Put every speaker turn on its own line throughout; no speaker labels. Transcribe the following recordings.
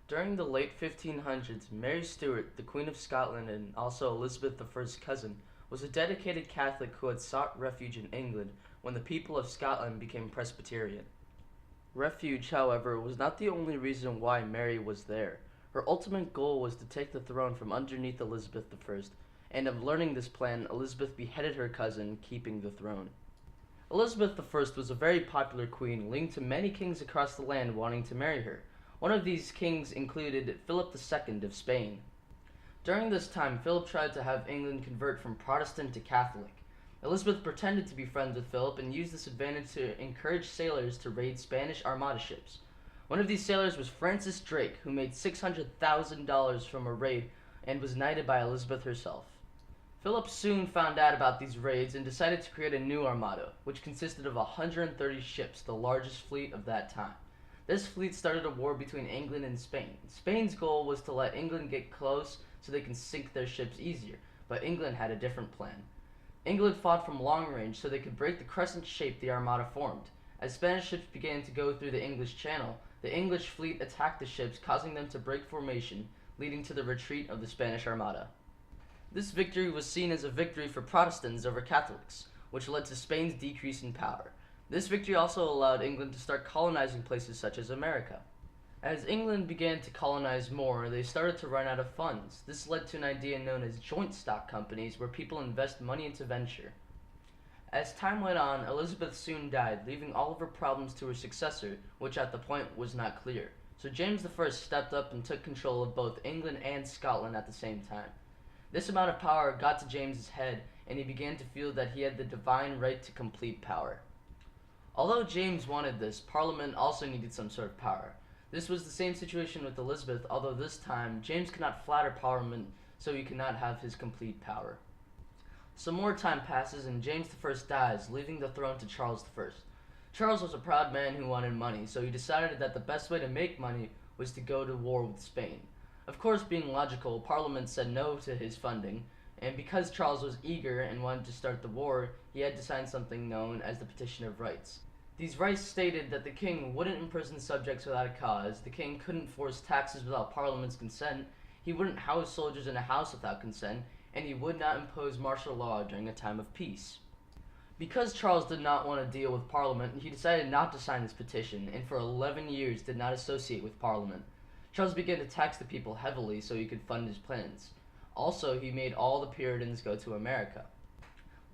During the late 1500s, Mary Stuart, the Queen of Scotland and also Elizabeth I's cousin, was a dedicated Catholic who had sought refuge in England when the people of Scotland became Presbyterian. Refuge, however, was not the only reason why Mary was there. Her ultimate goal was to take the throne from underneath Elizabeth I, and of learning this plan, Elizabeth beheaded her cousin, keeping the throne. Elizabeth I was a very popular queen, leading to many kings across the land wanting to marry her. One of these kings included Philip II of Spain. During this time, Philip tried to have England convert from Protestant to Catholic. Elizabeth pretended to be friends with Philip and used this advantage to encourage sailors to raid Spanish Armada ships. One of these sailors was Francis Drake, who made $600,000 from a raid and was knighted by Elizabeth herself. Philip soon found out about these raids and decided to create a new armada, which consisted of 130 ships, the largest fleet of that time. This fleet started a war between England and Spain. Spain's goal was to let England get close so they can sink their ships easier, but England had a different plan. England fought from long range so they could break the crescent shape the armada formed. As Spanish ships began to go through the English Channel, the English fleet attacked the ships, causing them to break formation, leading to the retreat of the Spanish Armada. This victory was seen as a victory for Protestants over Catholics, which led to Spain's decrease in power. This victory also allowed England to start colonizing places such as America. As England began to colonize more, they started to run out of funds. This led to an idea known as joint stock companies, where people invest money into venture. As time went on, Elizabeth soon died, leaving all of her problems to her successor, which at the point was not clear. So James I stepped up and took control of both England and Scotland at the same time. This amount of power got to James's head, and he began to feel that he had the divine right to complete power. Although James wanted this, Parliament also needed some sort of power. This was the same situation with Elizabeth, although this time James could not flatter Parliament, so he could not have his complete power. Some more time passes and James I dies, leaving the throne to Charles I. Charles was a proud man who wanted money, so he decided that the best way to make money was to go to war with Spain. Of course, being logical, Parliament said no to his funding, and because Charles was eager and wanted to start the war, he had to sign something known as the Petition of Rights. These rights stated that the king wouldn't imprison subjects without a cause, the king couldn't force taxes without Parliament's consent, he wouldn't house soldiers in a house without consent, and he would not impose martial law during a time of peace. Because Charles did not want to deal with Parliament, he decided not to sign this petition, and for 11 years did not associate with Parliament. Charles began to tax the people heavily so he could fund his plans. Also, he made all the Puritans go to America.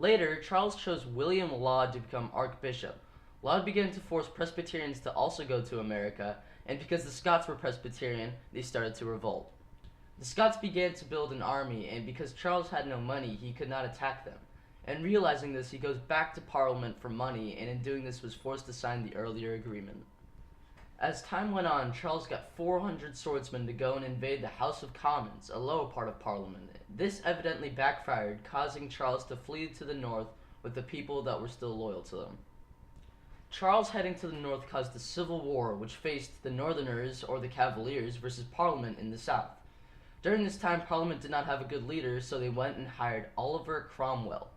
Later, Charles chose William Laud to become Archbishop. Laud began to force Presbyterians to also go to America, and because the Scots were Presbyterian, they started to revolt. The Scots began to build an army, and because Charles had no money, he could not attack them. And realizing this, he goes back to Parliament for money, and in doing this was forced to sign the earlier agreement. As time went on, Charles got 400 swordsmen to go and invade the House of Commons, a lower part of Parliament. This evidently backfired, causing Charles to flee to the north with the people that were still loyal to them. Charles heading to the north caused a civil war, which faced the Northerners, or the Cavaliers, versus Parliament in the south. During this time, Parliament did not have a good leader, so they went and hired Oliver Cromwell.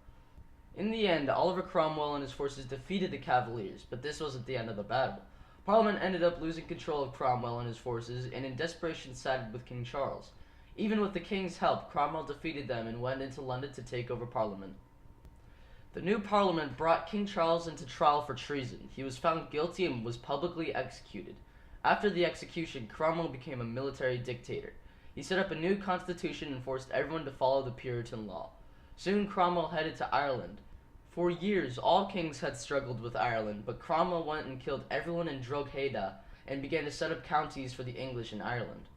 In the end, Oliver Cromwell and his forces defeated the Cavaliers, but this wasn't the end of the battle. Parliament ended up losing control of Cromwell and his forces, and in desperation sided with King Charles. Even with the king's help, Cromwell defeated them and went into London to take over Parliament. The new Parliament brought King Charles into trial for treason. He was found guilty and was publicly executed. After the execution, Cromwell became a military dictator. He set up a new constitution and forced everyone to follow the Puritan law. Soon Cromwell headed to Ireland. For years, all kings had struggled with Ireland, but Cromwell went and killed everyone in Drogheda and began to set up counties for the English in Ireland.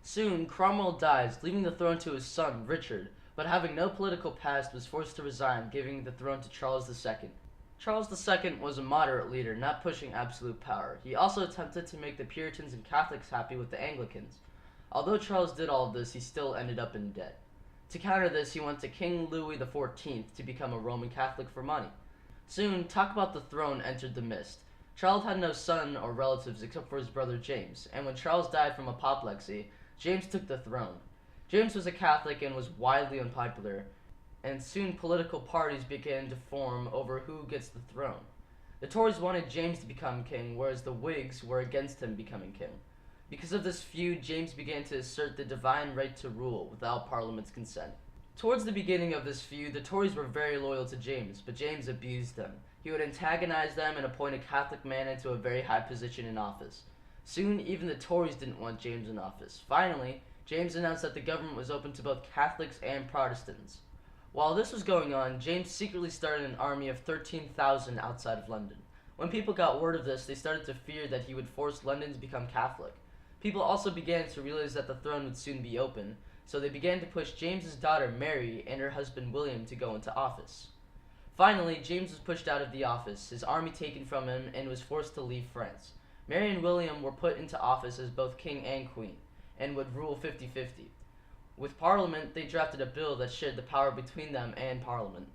Soon, Cromwell dies, leaving the throne to his son, Richard, but having no political past was forced to resign, giving the throne to Charles II. Charles II was a moderate leader, not pushing absolute power. He also attempted to make the Puritans and Catholics happy with the Anglicans. Although Charles did all of this, he still ended up in debt. To counter this, he went to King Louis XIV to become a Roman Catholic for money. Soon, talk about the throne entered the mist. Charles had no son or relatives except for his brother James, and when Charles died from apoplexy, James took the throne. James was a Catholic and was widely unpopular, and soon political parties began to form over who gets the throne. The Tories wanted James to become king, whereas the Whigs were against him becoming king. Because of this feud, James began to assert the divine right to rule without Parliament's consent. Towards the beginning of this feud, the Tories were very loyal to James, but James abused them. He would antagonize them and appoint a Catholic man into a very high position in office. Soon, even the Tories didn't want James in office. Finally, James announced that the government was open to both Catholics and Protestants. While this was going on, James secretly started an army of 13,000 outside of London. When people got word of this, they started to fear that he would force London to become Catholic. People also began to realize that the throne would soon be open, so they began to push James's daughter Mary and her husband William to go into office. Finally, James was pushed out of the office, his army taken from him, and was forced to leave France. Mary and William were put into office as both king and queen, and would rule 50-50. With Parliament, they drafted a bill that shared the power between them and Parliament.